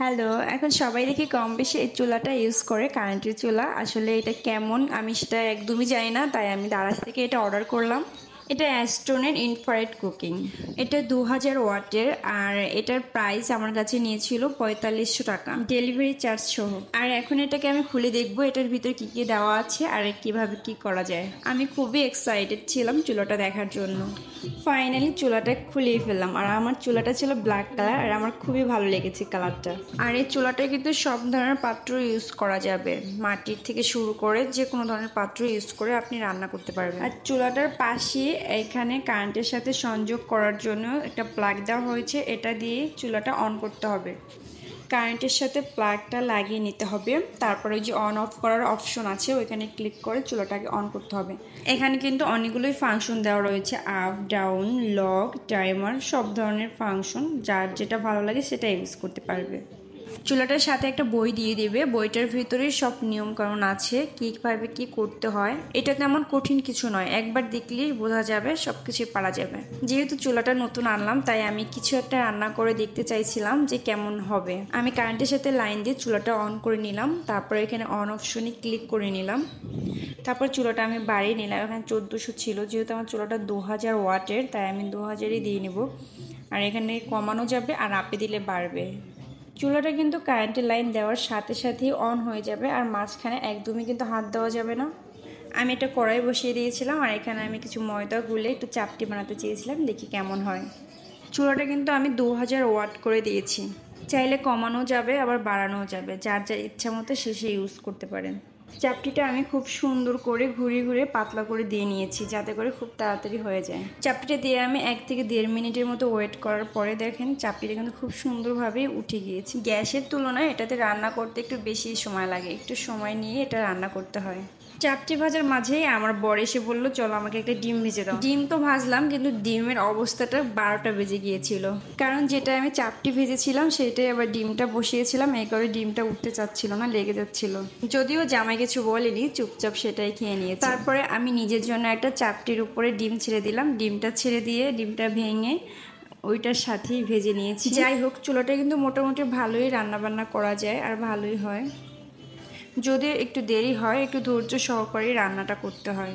Hello, এখন সবাই দেখি কম বেশি এই চুলাটা ইউজ করে, কারেন্টের চুলা। আসলে এটা কেমন আমি সেটা একদমই জানি না, তাই আমি দারাজ থেকে এটা অর্ডার করলাম। এটা অ্যাস্টনের ইনফ্রারেড কুকিং। এটা 2000 ওয়াটের, আর এটার প্রাইস আমার কাছে নিয়েছিল 4500 টাকা, ডেলিভারি চার্জ সহ। আর এখন এটাকে আমি খুলে দেখবো এটার ভিতরে কি কি দেওয়া আছে আর কিভাবে কি করা যায়। আমি খুবই এক্সাইটেড ছিলাম চুলাটা দেখার জন্য। ফাইনালি চুলাটা খুলেই ফেললাম, আর আমার চুলাটা ছিল ব্ল্যাক কালার, আর আমার খুবই ভালো লেগেছে কালারটা। আর এই চুলাটা কিন্তু সব ধরনের পাত্র ইউজ করা যাবে, মাটির থেকে শুরু করে যে কোনো ধরনের পাত্র ইউজ করে আপনি রান্না করতে পারবেন। আর চুলাটার পাশে এখানে কারেন্টের সাথে সংযোগ করার জন্য একটা প্লাগ দেওয়া হয়েছে, এটা দিয়ে চুলাটা অন করতে হবে। কারেন্টের সাথে প্লাগটা লাগিয়ে নিতে হবে, তারপরে ওই যে অন অফ করার অপশন আছে ওইখানে ক্লিক করে চুলাটাকে অন করতে হবে। এখানে কিন্তু অনেকগুলোই ফাংশন দেওয়া রয়েছে, আপ ডাউন, লক, টাইমার, সব ধরনের ফাংশন, যার যেটা ভালো লাগে সেটা ইউজ করতে পারবে। চুলাটার সাথে একটা বই দিয়ে দিবে, বইটার ভিতরে সব নিয়মকানুন আছে কীভাবে কি করতে হয়। এটা তেমন কঠিন কিছু নয়, একবার দেখলেই বোঝা যাবে, সব কিছুই পারা যাবে। যেহেতু চুলাটা নতুন আনলাম তাই আমি কিছু একটা রান্না করে দেখতে চাইছিলাম যে কেমন হবে। আমি কারেন্টের সাথে লাইন দিয়ে চুলাটা অন করে নিলাম, তারপর এখানে অন অপশনে ক্লিক করে নিলাম। তারপর চুলাটা আমি বাড়িয়ে নিলাম, এখানে 1400 ছিল, যেহেতু আমার চুলাটা 2000 ওয়াটের তাই আমি 2000ই দিয়ে নেব। আর এখানে কমানো যাবে আর আপে দিলে বাড়বে। চুলাটা কিন্তু কারেন্টের লাইন দেওয়ার সাথে সাথেই অন হয়ে যাবে, আর মাঝখানে একদমই কিন্তু হাত দেওয়া যাবে না। আমি একটা কড়াই বসিয়ে দিয়েছিলাম, আর এখানে আমি কিছু ময়দা গুলে একটু চাপটি বানাতে চেয়েছিলাম, দেখি কেমন হয়। চুলাটা কিন্তু আমি 2000 ওয়াট করে দিয়েছি, চাইলে কমানো যাবে আবার বাড়ানোও যাবে, যার যার ইচ্ছা মতো সে ইউজ করতে পারেন। চাপটিটা আমি খুব সুন্দর করে ঘুরিয়ে ঘুরিয়ে পাতলা করে দিয়ে নিয়েছি, যাতে করে খুব তাড়াতাড়ি হয়ে যায়। চাপটিটা দিয়ে আমি 1 থেকে 1.5 মিনিটের মতো ওয়েট করার পরে দেখেন চাপটিটা কিন্তু খুব সুন্দরভাবে উঠে গিয়েছে। গ্যাসের তুলনায় এটাতে রান্না করতে একটু বেশি সময় লাগে, একটু সময় নিয়ে এটা রান্না করতে হয়। চাপটি ভাজার মাঝেই আমার বর এসে বললো চলো আমাকে একটা ডিম ভেজে দাও। ডিম তো ভাজলাম, কিন্তু ডিমের অবস্থাটা 12টা বেজে গিয়েছিল, কারণ যেটা আমি চাপটি ভেজেছিলাম সেটাই আবার ডিমটা বসিয়েছিলাম, এই করে ডিমটা উঠতে চাচ্ছিল না, লেগে যাচ্ছিল। যদিও জামাই কিছু বলেনি, চুপচাপ সেটাই খেয়ে নিয়েছি। তারপরে আমি নিজের জন্য একটা চাপটির উপরে ডিম ছেড়ে দিলাম, ডিমটা ছেড়ে দিয়ে ডিমটা ভেঙে ওইটার সাথেই ভেজে নিয়েছি। যাই হোক, চুলাটা কিন্তু মোটামুটি ভালোই রান্নাবান্না করা যায় আর ভালোই হয়, যদিও একটু দেরি হয়, একটু ধৈর্য সহকারে রান্নাটা করতে হয়।